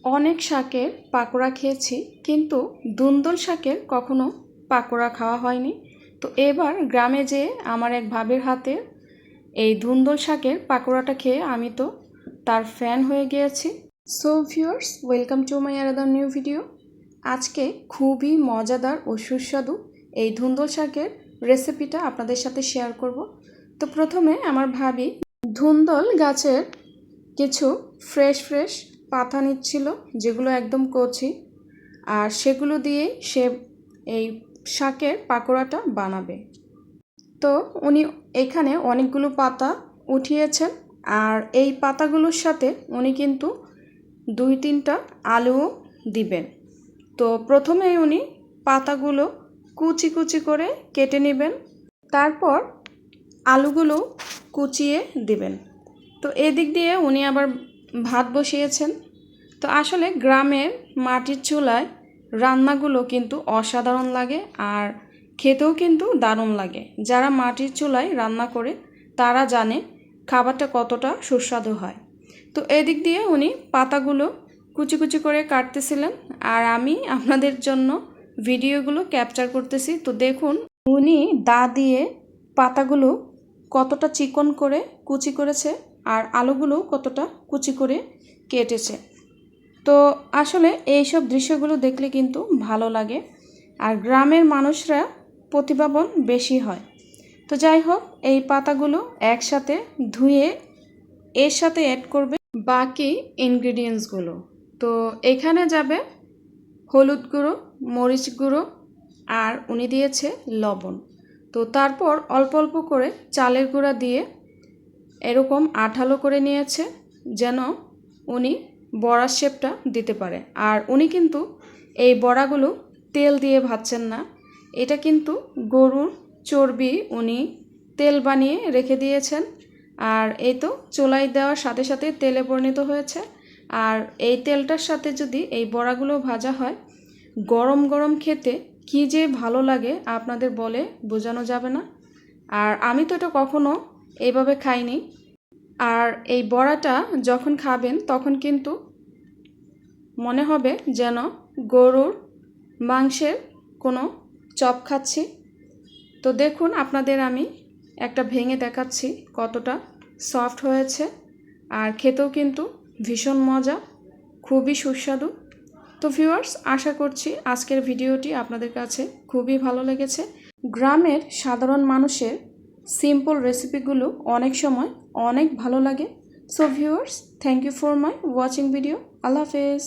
অনেক শাকের পাকোড়া খেয়েছি, কিন্তু ধুন্দুল শাকের কখনো পাকোড়া খাওয়া হয়নি। তো এবার গ্রামে যেয়ে আমার এক ভাবির হাতে এই ধুন্দুল শাকের পাকোড়াটা খেয়ে আমি তো তার ফ্যান হয়ে গিয়েছি। So viewers, welcome to my another new video. আজকে খুবই মজাদার ও সুস্বাদু এই ধুন্দুল শাকের রেসিপিটা আপনাদের সাথে শেয়ার করব। তো প্রথমে আমার ভাবি ধুন্দুল গাছের কিছু ফ্রেশ পাতা নিচ্ছিল, যেগুলো একদম কচি, আর সেগুলো দিয়ে সে এই শাকের পাকোড়াটা বানাবে। তো উনি এখানে অনেকগুলো পাতা উঠিয়েছেন, আর এই পাতাগুলোর সাথে উনি কিন্তু 2-3টা আলুও দিবেন। তো প্রথমে উনি পাতাগুলো কুচি কুচি করে কেটে নেবেন, তারপর আলুগুলো কুচিয়ে দিবেন। তো এদিক দিয়ে উনি আবার ভাত বসিয়েছেন। তো আসলে গ্রামের মাটির চুলায় রান্নাগুলো কিন্তু অসাধারণ লাগে, আর খেতেও কিন্তু দারুণ লাগে। যারা মাটির চুলায় রান্না করে তারা জানে খাবারটা কতটা সুস্বাদু হয়। তো এদিক দিয়ে উনি পাতাগুলো কুচি কুচি করে কাটতেছিলেন, আর আমি আপনাদের জন্য ভিডিওগুলো ক্যাপচার করতেছি। তো দেখুন উনি দা দিয়ে পাতাগুলো কতটা চিকন করে কুচি করেছে, আর আলুগুলো কতটা কুচি করে কেটেছে। তো আসলে এইসব দৃশ্যগুলো দেখলে কিন্তু ভালো লাগে, আর গ্রামের মানুষরা প্রতিভাবান বেশি হয়। তো যাই হোক, এই পাতাগুলো একসাথে ধুয়ে এর সাথে অ্যাড করবে বাকি ইনগ্রিডিয়েন্টসগুলো। তো এখানে যাবে হলুদ গুঁড়ো, মরিচ গুঁড়ো, আর উনি দিয়েছে লবণ। তো তারপর অল্প অল্প করে চালের গুঁড়া দিয়ে এরকম আঠালো করে নিয়েছে, যেন উনি বড়ার শেপটা দিতে পারে। আর উনি কিন্তু এই বড়াগুলো তেল দিয়ে ভাজছেন না, এটা কিন্তু গরুর চর্বি উনি তেল বানিয়ে রেখে দিয়েছেন। আর এই তো চুলায় দেওয়ার সাথে সাথে তেলে পরিণত হয়েছে। আর এই তেলটার সাথে যদি এই বড়াগুলো ভাজা হয়, গরম গরম খেতে কী যে ভালো লাগে আপনাদের বলে বোঝানো যাবে না। আর আমি তো এটা কখনো এইভাবে খাইনি। আর এই বড়াটা যখন খাবেন তখন কিন্তু মনে হবে যেন গরুর মাংসের কোনো চপ খাচ্ছি। তো দেখুন, আপনাদের আমি একটা ভেঙে দেখাচ্ছি কতটা সফট হয়েছে, আর খেতেও কিন্তু ভীষণ মজা, খুবই সুস্বাদু। তো ভিউয়ার্স, আশা করছি আজকের ভিডিওটি আপনাদের কাছে খুবই ভালো লেগেছে। গ্রামের সাধারণ মানুষের সিম্পল রেসিপিগুলো অনেক সময় অনেক ভালো লাগে। So viewers, thank you for my watching video. আল্লাহ হাফেজ।